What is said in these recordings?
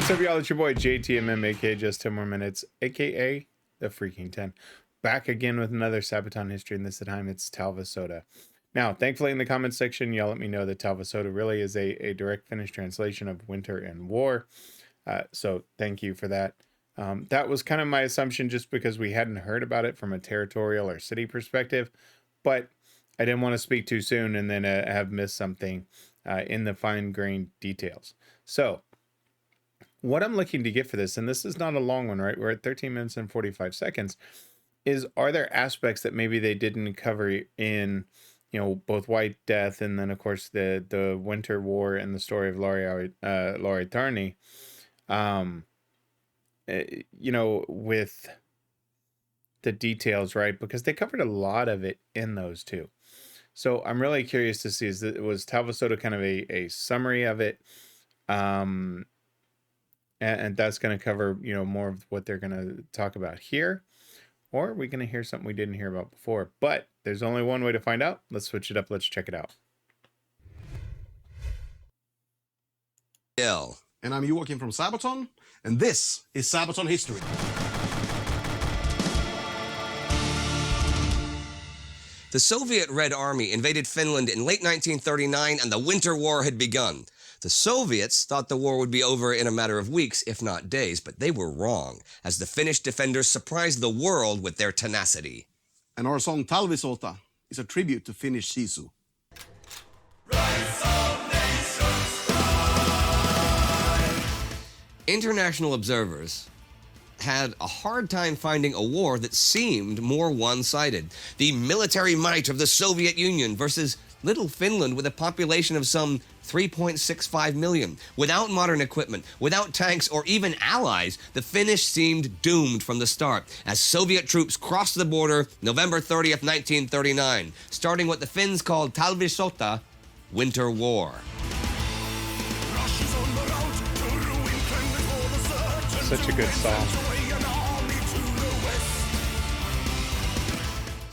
What's up, y'all? It's your boy JTMM, aka JustTenMoreMinutes, aka the Freakin 10. Back again with another Sabaton history, and this time it's Talvisota. Now, thankfully, in the comments section, y'all let me know that Talvisota really is a direct Finnish translation of winter and war. So thank you for that. That was kind of my assumption just because we hadn't heard about it from a territorial or city perspective, but I didn't want to speak too soon and then have missed something in the fine-grained details. So what I'm looking to get for this, and this is not a long one, right? We're at 13 minutes and 45 seconds, is are there aspects that maybe they didn't cover in, you know, both White Death and then, of course, the Winter War and the story of Laurie Tarney, you know, with the details, right? Because they covered a lot of it in those two. So I'm really curious to see, was Talvisota kind of a summary of it? And that's going to cover, you know, more of what they're going to talk about here. Or are we going to hear something we didn't hear about before? But there's only one way to find out. Let's switch it up. Let's check it out. And I'm Joakim from Sabaton, and this is Sabaton History. The Soviet Red Army invaded Finland in late 1939, and the Winter War had begun. The Soviets thought the war would be over in a matter of weeks, if not days, but they were wrong, as the Finnish defenders surprised the world with their tenacity. And our song Talvisota is a tribute to Finnish Sisu. International observers had a hard time finding a war that seemed more one-sided. The military might of the Soviet Union versus little Finland with a population of some 3.65 million. Without modern equipment, without tanks or even allies, the Finnish seemed doomed from the start as Soviet troops crossed the border November 30th, 1939, starting what the Finns called Talvisota, Winter War. Such a good song.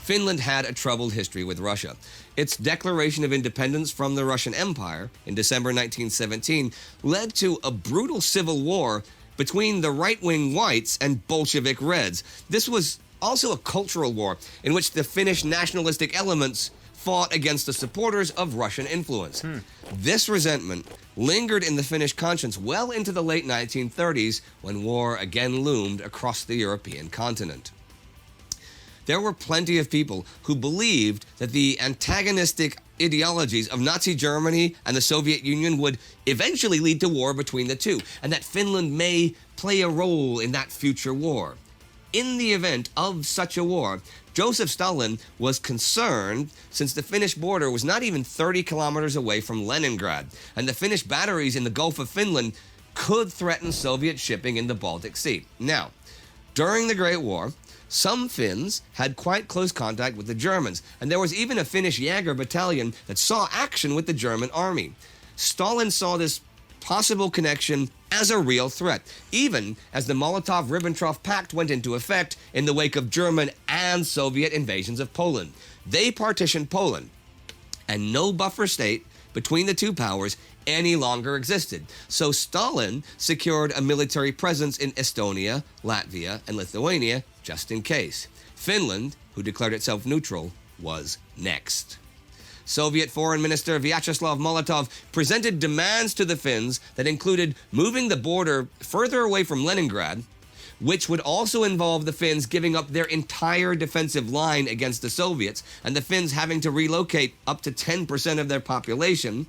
Finland had a troubled history with Russia. Its declaration of independence from the Russian Empire in December 1917 led to a brutal civil war between the right-wing whites and Bolshevik Reds. This was also a cultural war in which the Finnish nationalistic elements fought against the supporters of Russian influence. This resentment lingered in the Finnish conscience well into the late 1930s when war again loomed across the European continent. There were plenty of people who believed that the antagonistic ideologies of Nazi Germany and the Soviet Union would eventually lead to war between the two, and that Finland may play a role in that future war. In the event of such a war, Joseph Stalin was concerned since the Finnish border was not even 30 kilometers away from Leningrad, and the Finnish batteries in the Gulf of Finland could threaten Soviet shipping in the Baltic Sea. Now, during the Great War, some Finns had quite close contact with the Germans, and there was even a Finnish Jäger battalion that saw action with the German army. Stalin saw this possible connection as a real threat, even as the Molotov-Ribbentrop Pact went into effect in the wake of German and Soviet invasions of Poland. They partitioned Poland, and no buffer state between the two powers any longer existed. So Stalin secured a military presence in Estonia, Latvia, and Lithuania just in case. Finland, who declared itself neutral, was next. Soviet Foreign Minister Vyacheslav Molotov presented demands to the Finns that included moving the border further away from Leningrad, which would also involve the Finns giving up their entire defensive line against the Soviets, and the Finns having to relocate up to 10% of their population,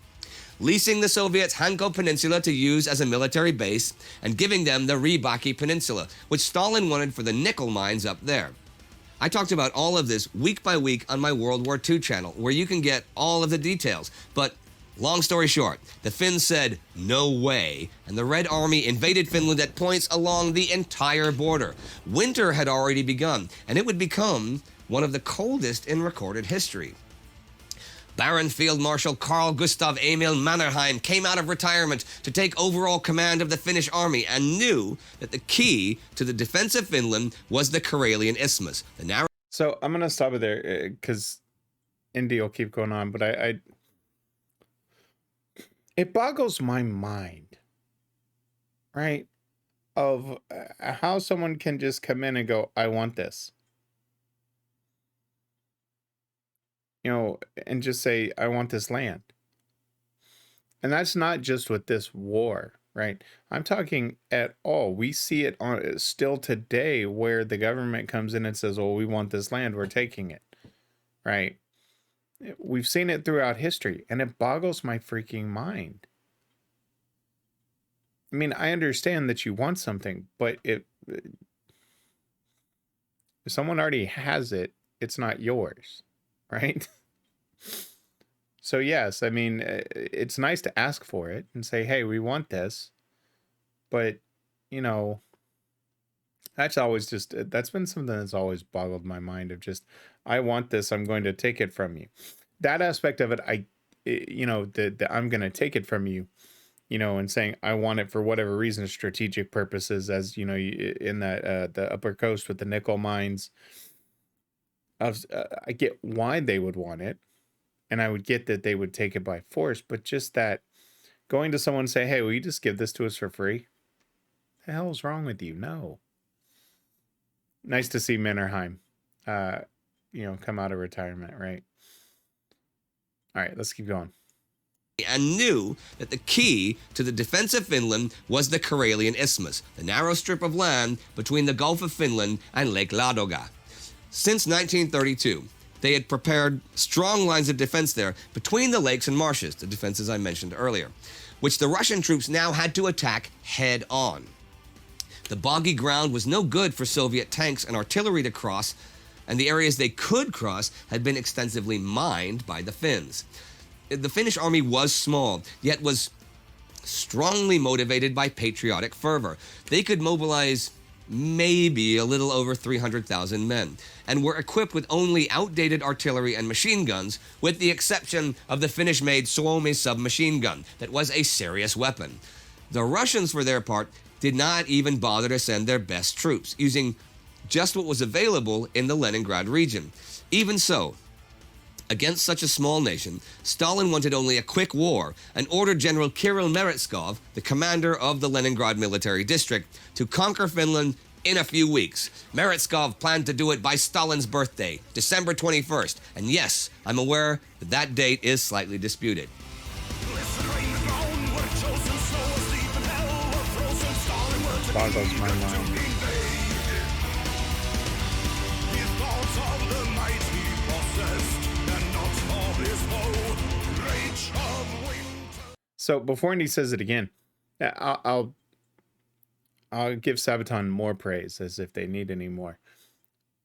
leasing the Soviets Hanko Peninsula to use as a military base, and giving them the Rybaki Peninsula, which Stalin wanted for the nickel mines up there. I talked about all of this week by week on my World War II channel, where you can get all of the details. But long story short, the Finns said no way, and the Red Army invaded Finland at points along the entire border. Winter had already begun, and it would become one of the coldest in recorded history. Baron Field Marshal Carl Gustav Emil Mannerheim came out of retirement to take overall command of the Finnish army and knew that the key to the defense of Finland was the Karelian Isthmus. So I'm going to stop it there because Indy will keep going on, but it boggles my mind, right? of how someone can just come in and go, I want this. You know, and just say, I want this land. And that's not just with this war, right? I'm talking at all. We see it on still today where the government comes in and says, well, we want this land, we're taking it, right? We've seen it throughout history, and it boggles my freaking mind. I mean, I understand that you want something, but if someone already has it, it's not yours, right? So yes, I mean, it's nice to ask for it and say, hey, we want this. But, you know, that's always just, that's been something that's always boggled my mind of just, I want this, I'm going to take it from you. That aspect of it, you know, the I'm going to take it from you, you know, and saying I want it for whatever reason, strategic purposes, as, you know, in that, the upper coast with the nickel mines. I get why they would want it. And I would get that they would take it by force, but just that going to someone and say, hey, will you just give this to us for free? The hell's wrong with you? No. Nice to see Mannerheim, you know, come out of retirement, right? All right, let's keep going. And knew that the key to the defense of Finland was the Karelian Isthmus, the narrow strip of land between the Gulf of Finland and Lake Ladoga. Since 1932, they had prepared strong lines of defense there between the lakes and marshes, the defenses I mentioned earlier, which the Russian troops now had to attack head on. The boggy ground was no good for Soviet tanks and artillery to cross, and the areas they could cross had been extensively mined by the Finns. The Finnish army was small, yet was strongly motivated by patriotic fervor. They could mobilize maybe a little over 300,000 men, and were equipped with only outdated artillery and machine guns, with the exception of the Finnish-made Suomi submachine gun that was a serious weapon. The Russians, for their part, did not even bother to send their best troops, using just what was available in the Leningrad region. Even so, against such a small nation, Stalin wanted only a quick war and ordered General Kirill Meretskov, the commander of the Leningrad military district, to conquer Finland in a few weeks. Meretskov planned to do it by Stalin's birthday, December 21st. And yes, I'm aware that that date is slightly disputed. Boggles my mind. So before Andy says it again, I'll give Sabaton more praise, as if they need any more.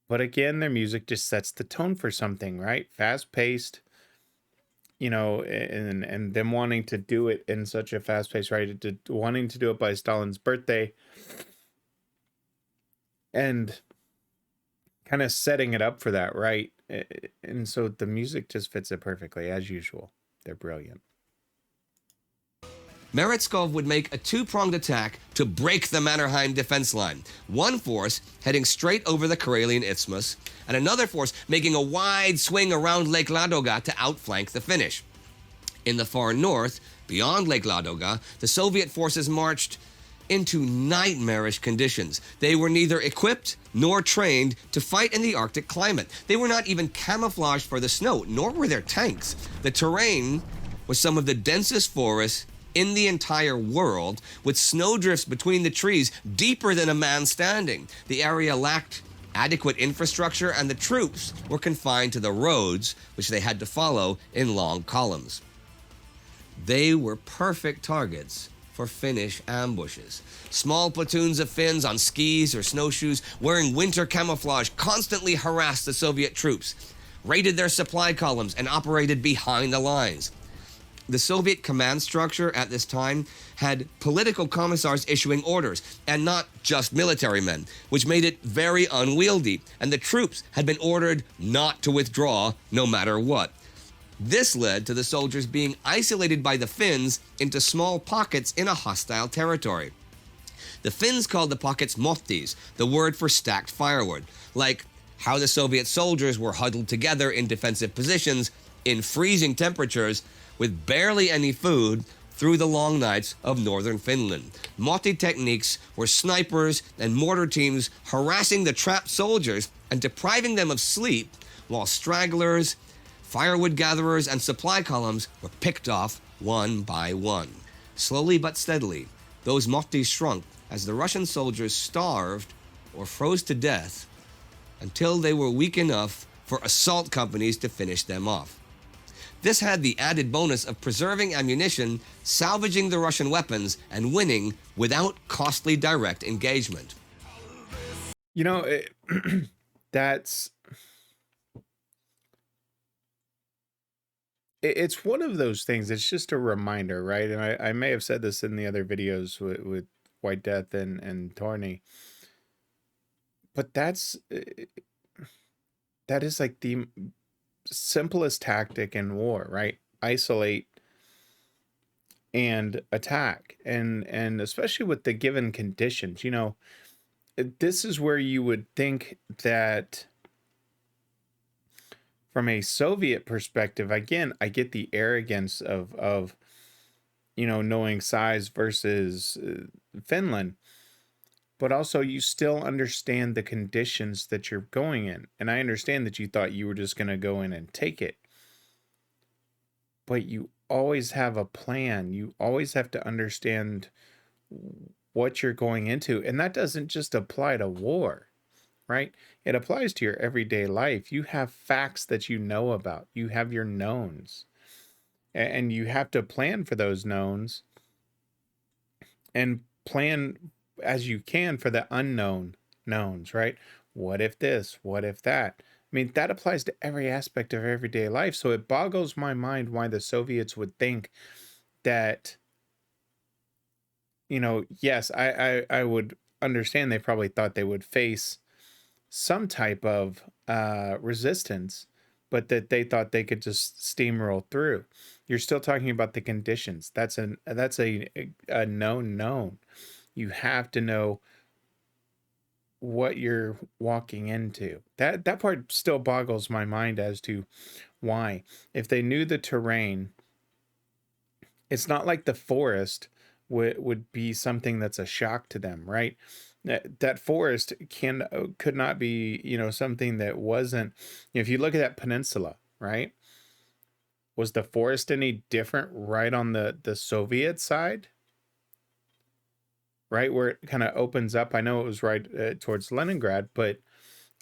But again, their music just sets the tone for something, right? Fast paced, you know, and them wanting to do it in such a fast pace, right? Wanting to do it by Stalin's birthday, and kind of setting it up for that, right? And so the music just fits it perfectly, as usual. They're brilliant. Meretskov would make a two-pronged attack to break the Mannerheim defense line. One force heading straight over the Karelian Isthmus, and another force making a wide swing around Lake Ladoga to outflank the Finnish. In the far north, beyond Lake Ladoga, the Soviet forces marched into nightmarish conditions. They were neither equipped nor trained to fight in the Arctic climate. They were not even camouflaged for the snow, nor were their tanks. The terrain was some of the densest forests in the entire world, with snowdrifts between the trees deeper than a man standing. The area lacked adequate infrastructure, and the troops were confined to the roads, which they had to follow in long columns. They were perfect targets for Finnish ambushes. Small platoons of Finns on skis or snowshoes, wearing winter camouflage, constantly harassed the Soviet troops, raided their supply columns, and operated behind the lines. The Soviet command structure at this time had political commissars issuing orders, and not just military men, which made it very unwieldy, and the troops had been ordered not to withdraw no matter what. This led to the soldiers being isolated by the Finns into small pockets in a hostile territory. The Finns called the pockets Mottis, the word for stacked firewood, like how the Soviet soldiers were huddled together in defensive positions in freezing temperatures with barely any food through the long nights of northern Finland. Motti techniques were snipers and mortar teams harassing the trapped soldiers and depriving them of sleep, while stragglers, firewood gatherers, and supply columns were picked off one by one. Slowly but steadily, those Mottis shrunk as the Russian soldiers starved or froze to death until they were weak enough for assault companies to finish them off. This had the added bonus of preserving ammunition, salvaging the Russian weapons, and winning without costly direct engagement. You know, that's... It's one of those things. It's just a reminder, right? And I may have said this in the other videos with White Death and Torny, but that is like the simplest tactic in war, right? Isolate and attack, and especially with the given conditions. You know, this is where you would think that from a Soviet perspective, again, I get the arrogance of you know, knowing size versus Finland, but also you still understand the conditions that you're going in. And I understand that you thought you were just going to go in and take it, but you always have a plan. You always have to understand what you're going into. And that doesn't just apply to war, right? It applies to your everyday life. You have facts that you know about. You have your knowns, and you have to plan for those knowns and plan as you can for the unknown knowns, right? What if this? What if that? I mean, that applies to every aspect of everyday life. So it boggles my mind why the Soviets would think that, you know, yes, I would understand they probably thought they would face some type of resistance, but that they thought they could just steamroll through. You're still talking about the conditions. That's a known. You have to know what you're walking into. That part still boggles my mind as to why. If they knew the terrain, it's not like the forest would be something that's a shock to them, right? That forest could not be, you know, something that wasn't. If you look at that peninsula, right? Was the forest any different right on the Soviet side? Right where it kind of opens up. I know it was right towards Leningrad, but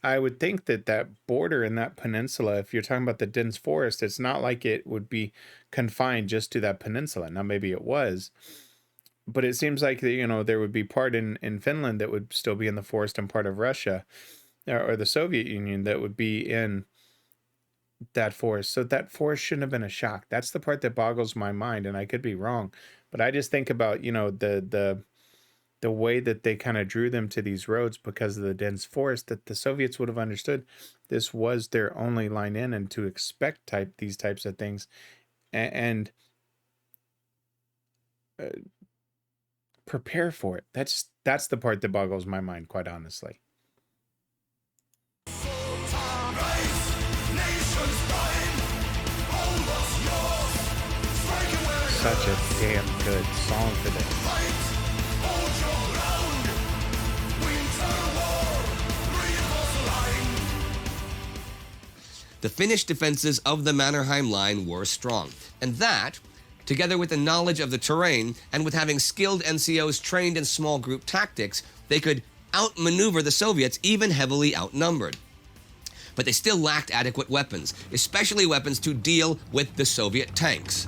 I would think that that border in that peninsula, if you're talking about the dense forest, it's not like it would be confined just to that peninsula. Now, maybe it was, but it seems like, you know, there would be part in Finland that would still be in the forest, and part of Russia or the Soviet Union that would be in that forest. So that forest shouldn't have been a shock. That's the part that boggles my mind, and I could be wrong, but I just think about, you know, the way that they kind of drew them to these roads because of the dense forest, that the Soviets would have understood this was their only line in, and to expect these types of things and prepare for it. That's the part that boggles my mind, quite honestly. Such a damn good song for this. The Finnish defenses of the Mannerheim line were strong, and that, together with the knowledge of the terrain and with having skilled NCOs trained in small group tactics, they could outmaneuver the Soviets, even heavily outnumbered. But they still lacked adequate weapons, especially weapons to deal with the Soviet tanks.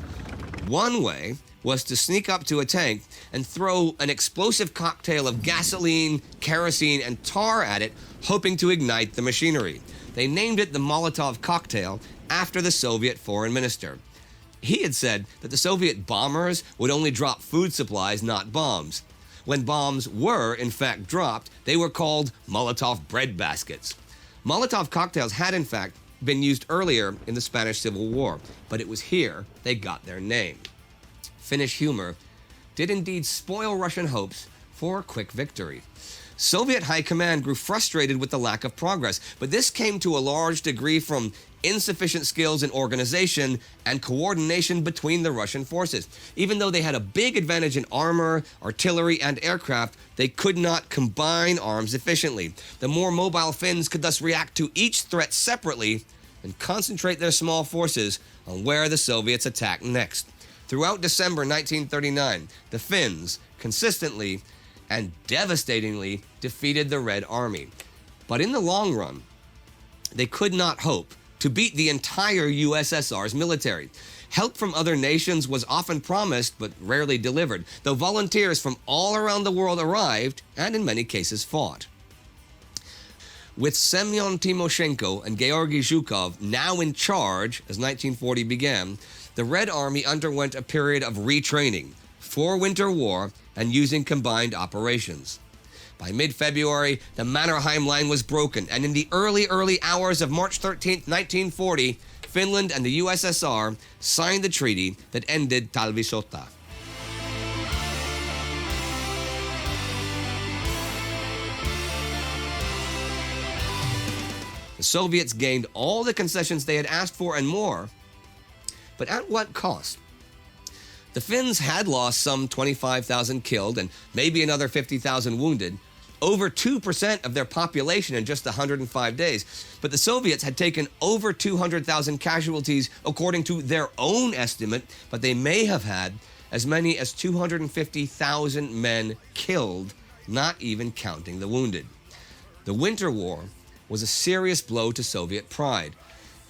One way was to sneak up to a tank and throw an explosive cocktail of gasoline, kerosene, and tar at it, hoping to ignite the machinery. They named it the Molotov cocktail after the Soviet foreign minister. He had said that the Soviet bombers would only drop food supplies, not bombs. When bombs were, in fact, dropped, they were called Molotov bread baskets. Molotov cocktails had, in fact, been used earlier in the Spanish Civil War, but it was here they got their name. Finnish humor did indeed spoil Russian hopes for a quick victory. Soviet high command grew frustrated with the lack of progress, but this came to a large degree from insufficient skills in organization and coordination between the Russian forces. Even though they had a big advantage in armor, artillery, and aircraft, they could not combine arms efficiently. The more mobile Finns could thus react to each threat separately and concentrate their small forces on where the Soviets attacked next. Throughout December 1939, the Finns consistently and devastatingly defeated the Red Army. But in the long run, they could not hope to beat the entire USSR's military. Help from other nations was often promised but rarely delivered, though volunteers from all around the world arrived and in many cases fought. With Semyon Timoshenko and Georgy Zhukov now in charge as 1940 began, the Red Army underwent a period of retraining for winter war and using combined operations. By mid-February, the Mannerheim Line was broken, and in the early hours of March 13, 1940, Finland and the USSR signed the treaty that ended Talvisota. The Soviets gained all the concessions they had asked for and more, but at what cost? The Finns had lost some 25,000 killed and maybe another 50,000 wounded, over 2% of their population in just 105 days. But the Soviets had taken over 200,000 casualties according to their own estimate, but they may have had as many as 250,000 men killed, not even counting the wounded. The Winter War was a serious blow to Soviet pride,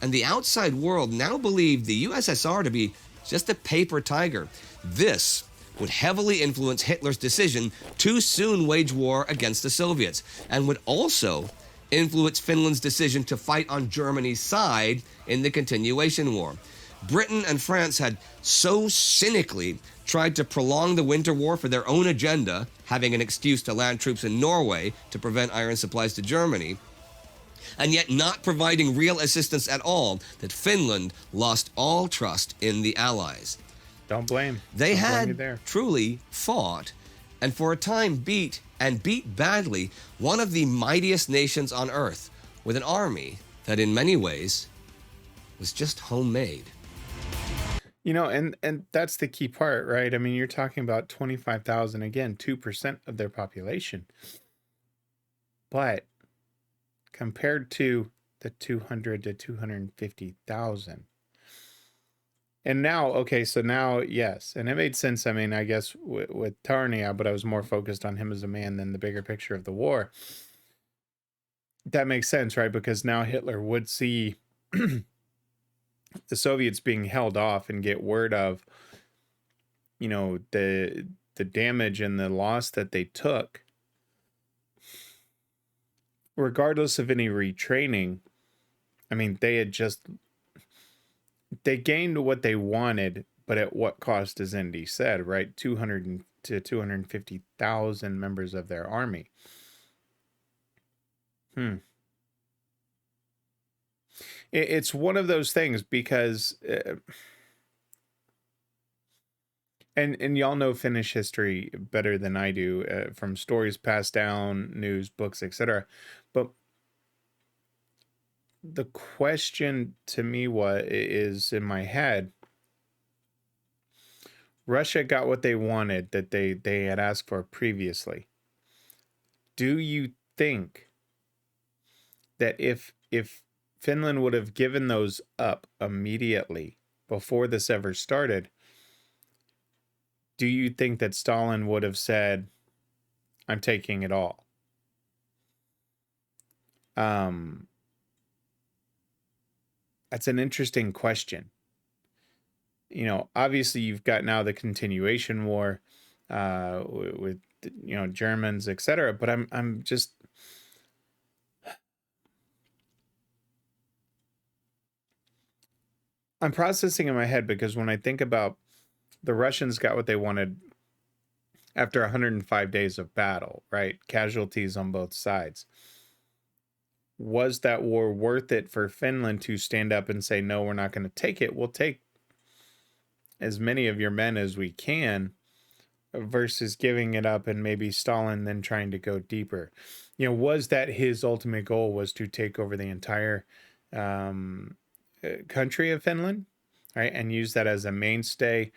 and the outside world now believed the USSR to be just a paper tiger. This would heavily influence Hitler's decision to soon wage war against the Soviets, and would also influence Finland's decision to fight on Germany's side in the continuation war. Britain and France had so cynically tried to prolong the Winter War for their own agenda, having an excuse to land troops in Norway to prevent iron supplies to Germany, and yet not providing real assistance at all, that Finland lost all trust in the Allies. Don't blame. They Don't blame you had there. truly fought, and for a time beat badly, one of the mightiest nations on earth, with an army that in many ways was just homemade. You know, and that's the key part, right? I mean, you're talking about 25,000, again, 2% of their population. But compared to the 200 to 250,000. And now, okay, so now, yes, and it made sense. I mean, I guess with Tarnia, but I was more focused on him as a man than the bigger picture of the war. That makes sense, right? Because now Hitler would see the Soviets being held off and get word of, you know, the damage and the loss that they took. Regardless of any retraining, I mean, they gained what they wanted, but at what cost, as Indy said, right? 200 to 250,000 members of their army. It's one of those things because, and y'all know Finnish history better than I do, from stories passed down, news, books, etc. But the question to me is in my head, Russia got what they wanted that they had asked for previously. Do you think that if Finland would have given those up immediately before this ever started, do you think that Stalin would have said, I'm taking it all? That's an interesting question. You know, obviously you've got now the continuation war with you know, Germans, etc. But I'm just I'm processing in my head, because when I think about the Russians got what they wanted after 105 days of battle, right? Casualties on both sides. Was that war worth it for Finland to stand up and say, no, we're not going to take it? We'll take as many of your men as we can, versus giving it up and maybe Stalin then trying to go deeper. Was that his ultimate goal, was to take over the entire country of Finland, right, and use that as a mainstay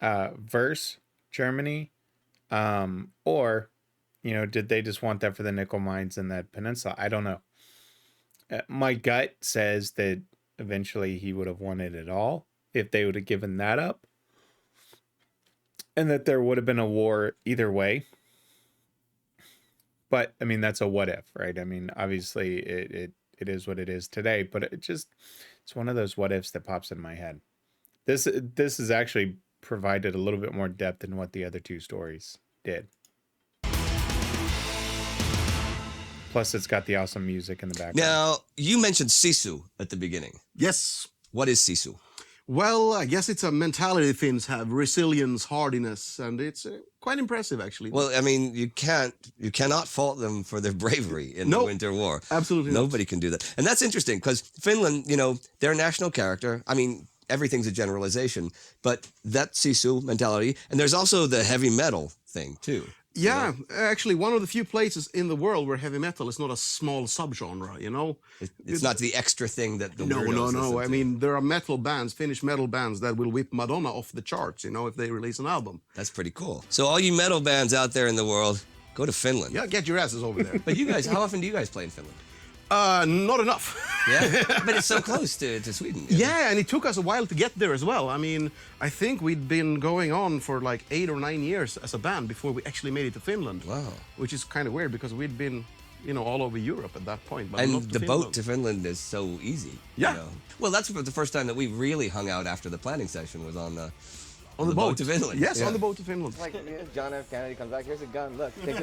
versus Germany, or did they just want that for the nickel mines in that peninsula? I don't know. My gut says that eventually he would have wanted it all if they would have given that up, and that there would have been a war either way. But I mean, that's a what if, right? I mean, obviously it is what it is today, but it's one of those what ifs that pops in my head. This has actually provided a little bit more depth than what the other two stories did. Plus, it's got the awesome music in the background. Now, you mentioned Sisu at the beginning. Yes. What is Sisu? Well, I guess it's a mentality Finns have, resilience, hardiness, and it's quite impressive, actually. Well, I mean, you cannot fault them for their bravery in the Winter War. Absolutely Nobody can do that. And that's interesting because Finland, their national character, I mean, everything's a generalization, but that Sisu mentality, and there's also the heavy metal thing too. Yeah, actually, one of the few places in the world where heavy metal is not a small subgenre, It's not the extra thing that the weirdos No. listen I to. mean, there are metal bands, Finnish metal bands, that will whip Madonna off the charts, if they release an album. That's pretty cool. So all you metal bands out there in the world, go to Finland. Yeah, get your asses over there. But you guys, how often do you guys play in Finland? Not enough. Yeah, but it's so close to Sweden. Yeah, and it took us a while to get there as well. I mean, I think we'd been going on for like 8 or 9 years as a band before we actually made it to Finland. Wow. Which is kind of weird because we'd been, all over Europe at that point. But And not to the Finland. boat to Finland is so easy. Yeah. Well, that's the first time that we really hung out after the planning session was on the boat to Finland. Yes, on the boat to Finland. Like John F. Kennedy comes back, here's a gun, look, take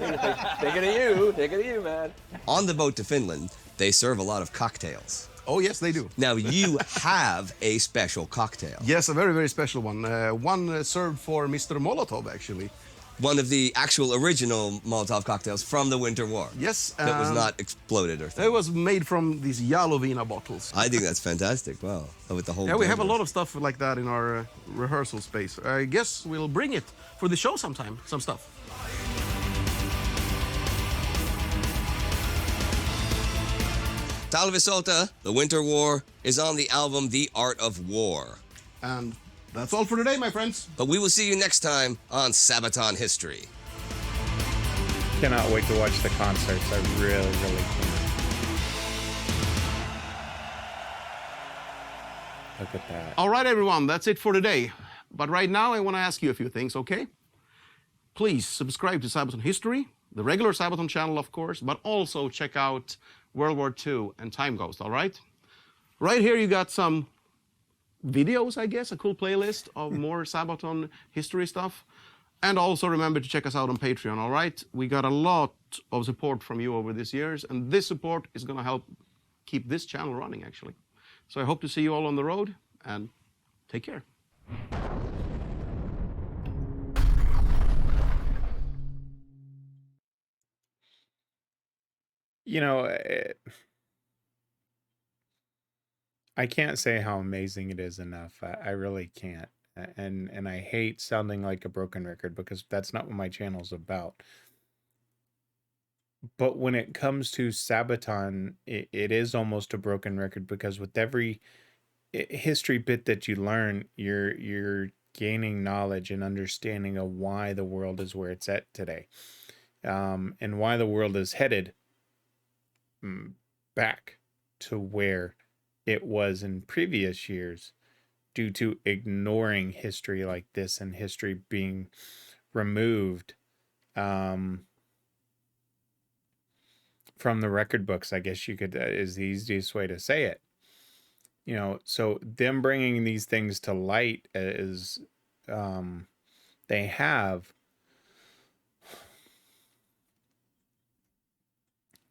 it to you, man. On the boat to Finland, they serve a lot of cocktails. Oh, yes, they do. Now, you have a special cocktail. Yes, a very, very special one. One served for Mr. Molotov, actually. One of the actual original Molotov cocktails from the Winter War. Yes. That was not exploded or It something. was made from these Jalovina bottles. I think that's fantastic. Wow. With the whole Yeah, we have a blender. lot of stuff like that in our rehearsal space. I guess we'll bring it for the show sometime, some stuff. Talvisota, The Winter War, is on the album The Art of War. And that's all for today, my friends. But we will see you next time on Sabaton History. Cannot wait to watch the concerts. I really, really can't. Look at that. All right, everyone, that's it for today. But right now, I want to ask you a few things, okay? Please subscribe to Sabaton History, the regular Sabaton channel, of course, but also check out World War II and Time Ghost, all right? Right here, you got some videos, I guess, a cool playlist of more Sabaton history stuff. And also remember to check us out on Patreon, all right? We got a lot of support from you over these years, and this support is going to help keep this channel running, actually. So I hope to see you all on the road, and take care. I can't say how amazing it is enough. I really can't. And I hate sounding like a broken record because that's not what my channel's about. But when it comes to Sabaton, it is almost a broken record because with every history bit that you learn, you're gaining knowledge and understanding of why the world is where it's at today, and why the world is headed back to where it was in previous years due to ignoring history like this and history being removed from the record books, I guess you could, is the easiest way to say it. So them bringing these things to light as they have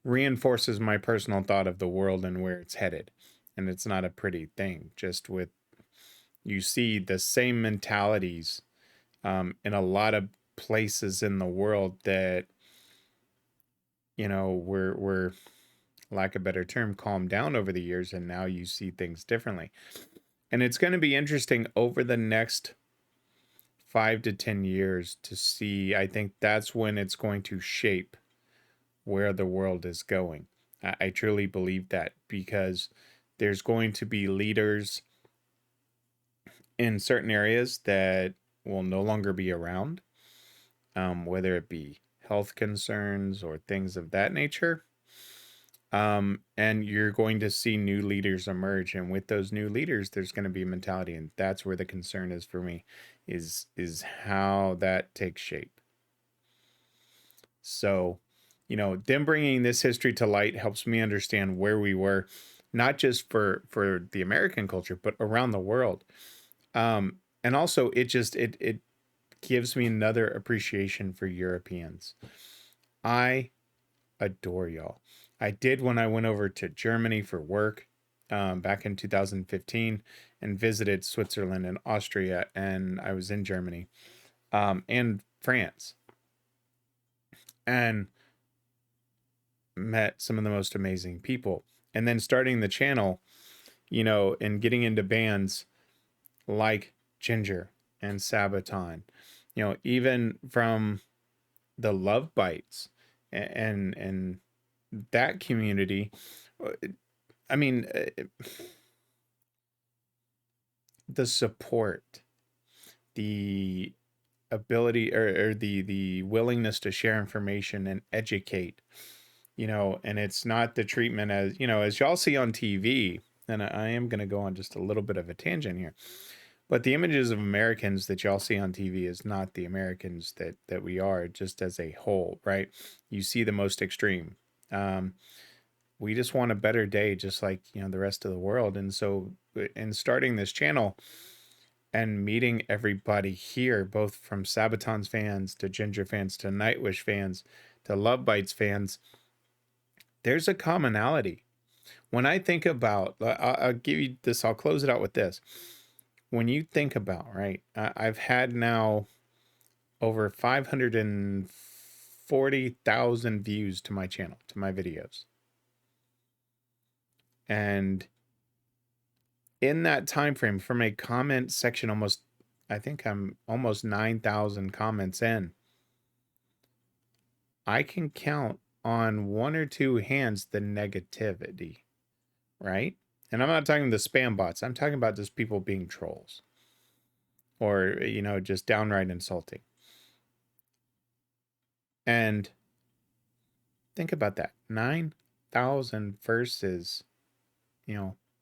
reinforces my personal thought of the world and where it's headed. And it's not a pretty thing, just with, you see the same mentalities in a lot of places in the world that, we're lack of a better term, calmed down over the years, and now you see things differently. And it's going to be interesting over the next 5 to 10 years to see. I think that's when it's going to shape where the world is going. I truly believe that, because there's going to be leaders in certain areas that will no longer be around, whether it be health concerns or things of that nature. And you're going to see new leaders emerge, and with those new leaders, there's going to be mentality, and that's where the concern is for me, is how that takes shape. So, them bringing this history to light helps me understand where we were, not just for the American culture, but around the world. And also it gives me another appreciation for Europeans. I adore y'all. I did when I went over to Germany for work back in 2015 and visited Switzerland and Austria, and I was in Germany and France, and met some of the most amazing people. And then starting the channel, and getting into bands like Ginger and Sabaton, even from the Love Bites and that community. I mean, the support, the ability, or the willingness to share information and educate, and it's not the treatment as, as y'all see on TV. And I am going to go on just a little bit of a tangent here, but the images of Americans that y'all see on TV is not the Americans that we are just as a whole, right? You see the most extreme. We just want a better day, just like, the rest of the world. And so in starting this channel and meeting everybody here, both from Sabaton's fans to Ginger fans to Nightwish fans to Love Bites fans, there's a commonality. When I think about, I'll give you this, I'll close it out with this. When you think about, right, I've had now over 540,000 views to my channel, to my videos. And in that time frame, from a comment section, I think I'm almost 9,000 comments in, I can count on one or two hands the negativity, right? And I'm not talking the spam bots. I'm talking about just people being trolls or, just downright insulting. And think about that. 9,000 versus,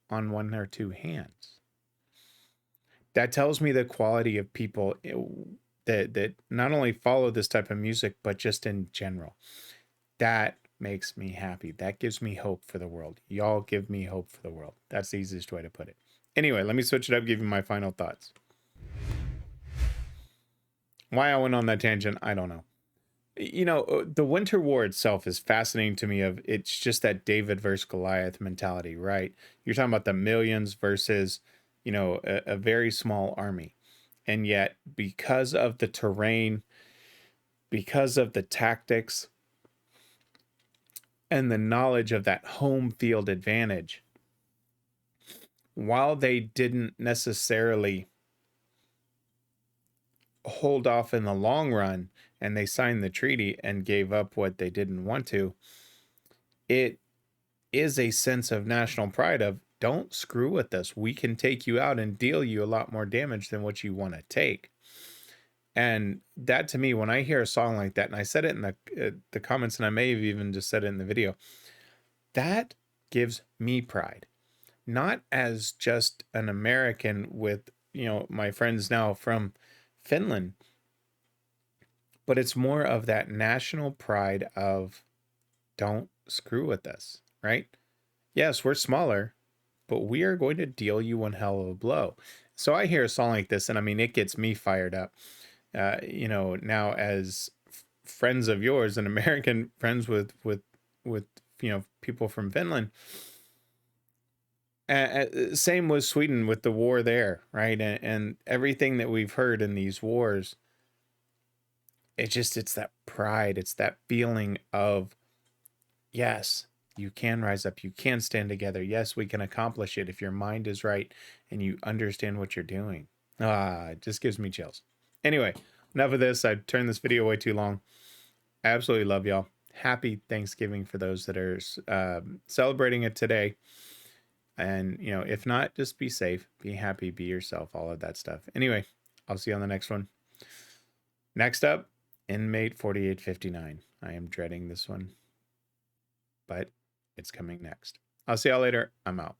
on one or two hands. That tells me the quality of people that not only follow this type of music, but just in general. That makes me happy. That gives me hope for the world. Y'all give me hope for the world. That's the easiest way to put it. Anyway, let me switch it up, give you my final thoughts. Why I went on that tangent, I don't know. The Winter War itself is fascinating to me. It's just that David versus Goliath mentality, right? You're talking about the millions versus, a very small army. And yet, because of the terrain, because of the tactics, and the knowledge of that home field advantage, while they didn't necessarily hold off in the long run, and they signed the treaty and gave up what they didn't want to, it is a sense of national pride of, don't screw with us. We can take you out and deal you a lot more damage than what you want to take. And that, to me, when I hear a song like that, and I said it in the comments, and I may have even just said it in the video, that gives me pride. Not as just an American with, my friends now from Finland, but it's more of that national pride of, don't screw with us, right? Yes, we're smaller, but we are going to deal you one hell of a blow. So I hear a song like this, and I mean, it gets me fired up. Now as friends of yours and American friends with people from Finland, same with Sweden with the war there, right? And everything that we've heard in these wars, it's that pride, it's that feeling of, yes, you can rise up, you can stand together, yes, we can accomplish it if your mind is right and you understand what you're doing. It just gives me chills. Anyway, enough of this. I turned this video way too long. I absolutely love y'all. Happy Thanksgiving for those that are celebrating it today. And, you know, if not, just be safe, be happy, be yourself, all of that stuff. Anyway, I'll see you on the next one. Next up, Inmate 4859. I am dreading this one, but it's coming next. I'll see y'all later. I'm out.